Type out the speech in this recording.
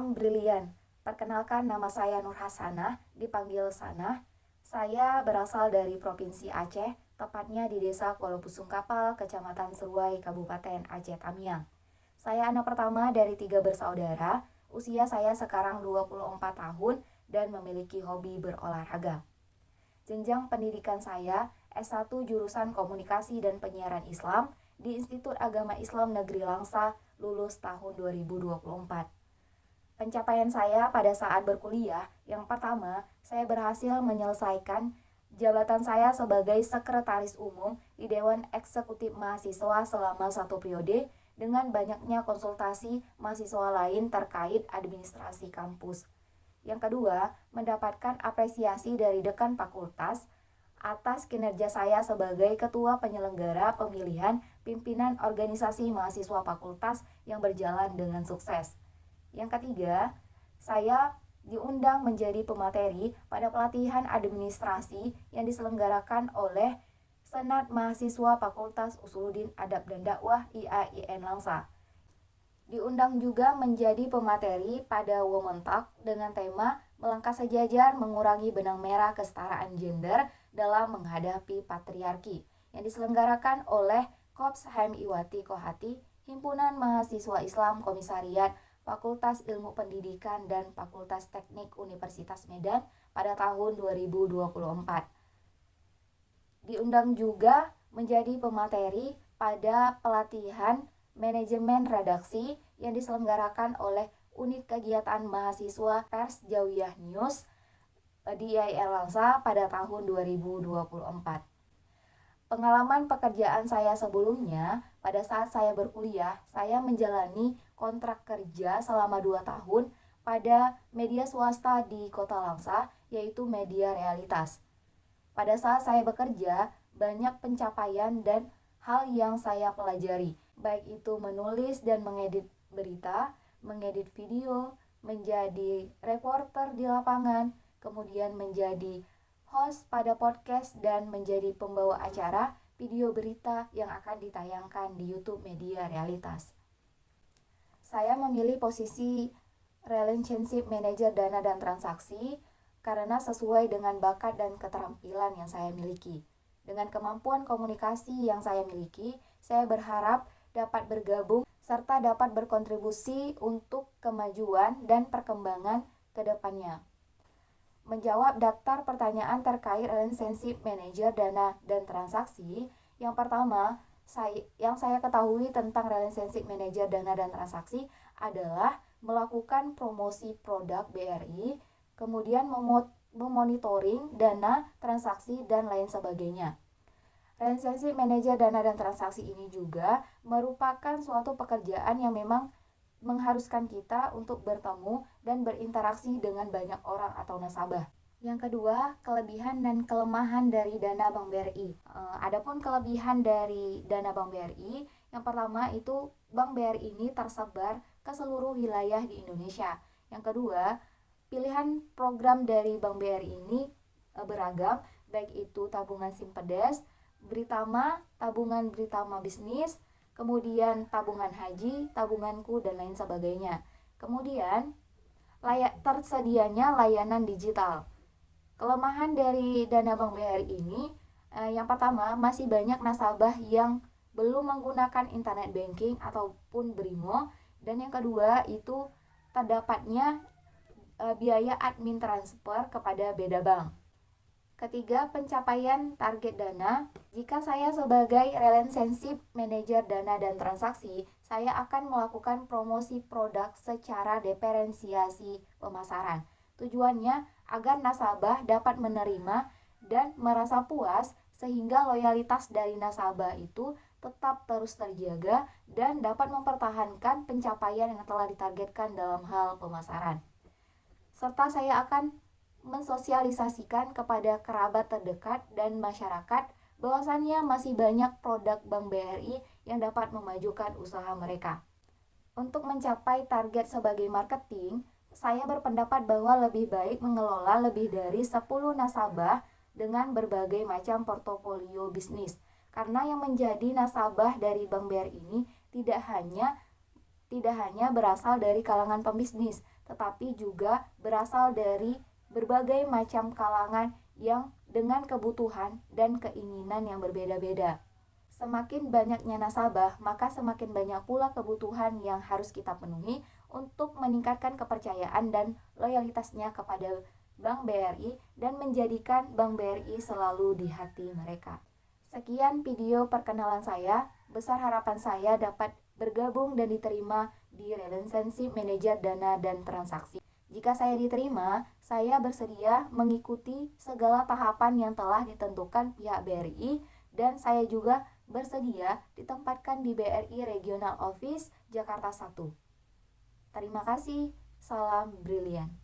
Malam brilian. Perkenalkan, nama saya Nur Hasanah, dipanggil Sanah. Saya berasal dari Provinsi Aceh, tepatnya di Desa Kuala Pusung Kapal, Kecamatan Seruai, Kabupaten Aceh Tamiang. Saya anak pertama dari 3 bersaudara. Usia saya sekarang 24 tahun dan memiliki hobi berolahraga. Jenjang pendidikan saya S1 jurusan Komunikasi dan Penyiaran Islam di Institut Agama Islam Negeri Langsa, lulus tahun 2024. Pencapaian saya pada saat berkuliah, yang pertama, saya berhasil menyelesaikan jabatan saya sebagai Sekretaris Umum di Dewan Eksekutif Mahasiswa selama 1 periode dengan banyaknya konsultasi mahasiswa lain terkait administrasi kampus. Yang kedua, mendapatkan apresiasi dari dekan fakultas atas kinerja saya sebagai Ketua Penyelenggara Pemilihan Pimpinan Organisasi Mahasiswa Fakultas yang berjalan dengan sukses. Yang ketiga, saya diundang menjadi pemateri pada pelatihan administrasi yang diselenggarakan oleh Senat Mahasiswa Fakultas Usuluddin Adab dan Dakwah IAIN Langsa. Diundang juga menjadi pemateri pada Women Talk dengan tema Melangkah Sejajar Mengurangi Benang Merah Kesetaraan Gender dalam Menghadapi Patriarki yang diselenggarakan oleh Kops Hem Iwati Kohati, Himpunan Mahasiswa Islam Komisariat Fakultas Ilmu Pendidikan dan Fakultas Teknik Universitas Medan pada tahun 2024. Diundang juga menjadi pemateri pada pelatihan manajemen redaksi yang diselenggarakan oleh Unit Kegiatan Mahasiswa Pers Jawiyah News di IAIN Langsa pada tahun 2024. Pengalaman pekerjaan saya sebelumnya, pada saat saya berkuliah, saya menjalani kontrak kerja selama 2 tahun pada media swasta di Kota Langsa, yaitu Media Realitas. Pada saat saya bekerja, banyak pencapaian dan hal yang saya pelajari, baik itu menulis dan mengedit berita, mengedit video, menjadi reporter di lapangan, kemudian menjadi host pada podcast dan menjadi pembawa acara video berita yang akan ditayangkan di YouTube Media Realitas. Saya memilih posisi Relationship Manager Dana dan Transaksi karena sesuai dengan bakat dan keterampilan yang saya miliki. Dengan kemampuan komunikasi yang saya miliki, saya berharap dapat bergabung serta dapat berkontribusi untuk kemajuan dan perkembangan ke depannya. Menjawab daftar pertanyaan terkait Relationship Manager Dana dan Transaksi, yang pertama, yang saya ketahui tentang Relationship Manager Dana dan Transaksi adalah melakukan promosi produk BRI, kemudian memonitoring dana, transaksi, dan lain sebagainya. Relationship Manager Dana dan Transaksi ini juga merupakan suatu pekerjaan yang memang mengharuskan kita untuk bertemu dan berinteraksi dengan banyak orang atau nasabah. Yang kedua, kelebihan dan kelemahan dari dana Bank BRI. Adapun kelebihan dari dana Bank BRI, yang pertama itu Bank BRI ini tersebar ke seluruh wilayah di Indonesia. Yang kedua, pilihan program dari Bank BRI ini beragam, baik itu tabungan Simpedes, Britama, tabungan Britama Bisnis, kemudian tabungan haji, tabunganku, dan lain sebagainya. Kemudian, tersedianya layanan digital. Kelemahan dari dana Bank BRI ini, yang pertama, masih banyak nasabah yang belum menggunakan internet banking ataupun BRIMO, dan yang kedua itu terdapatnya biaya admin transfer kepada beda bank. Ketiga, pencapaian target dana. Jika saya sebagai Relationship Manager Dana dan Transaksi, saya akan melakukan promosi produk secara diferensiasi pemasaran. Tujuannya agar nasabah dapat menerima dan merasa puas sehingga loyalitas dari nasabah itu tetap terus terjaga dan dapat mempertahankan pencapaian yang telah ditargetkan dalam hal pemasaran. Serta saya akan mensosialisasikan kepada kerabat terdekat dan masyarakat bahwasannya masih banyak produk Bank BRI yang dapat memajukan usaha mereka. Untuk mencapai target sebagai marketing, saya berpendapat bahwa lebih baik mengelola lebih dari 10 nasabah dengan berbagai macam portofolio bisnis. Karena yang menjadi nasabah dari Bank BRI ini tidak hanya berasal dari kalangan pembisnis, tetapi juga berasal dari berbagai macam kalangan yang dengan kebutuhan dan keinginan yang berbeda-beda. Semakin banyaknya nasabah, maka semakin banyak pula kebutuhan yang harus kita penuhi untuk meningkatkan kepercayaan dan loyalitasnya kepada Bank BRI dan menjadikan Bank BRI selalu di hati mereka. Sekian video perkenalan saya. Besar harapan saya dapat bergabung dan diterima di Relationship Manager Dana dan Transaksi. Jika saya diterima, saya bersedia mengikuti segala tahapan yang telah ditentukan pihak BRI dan saya juga bersedia ditempatkan di BRI Regional Office Jakarta 1. Terima kasih, salam brilian.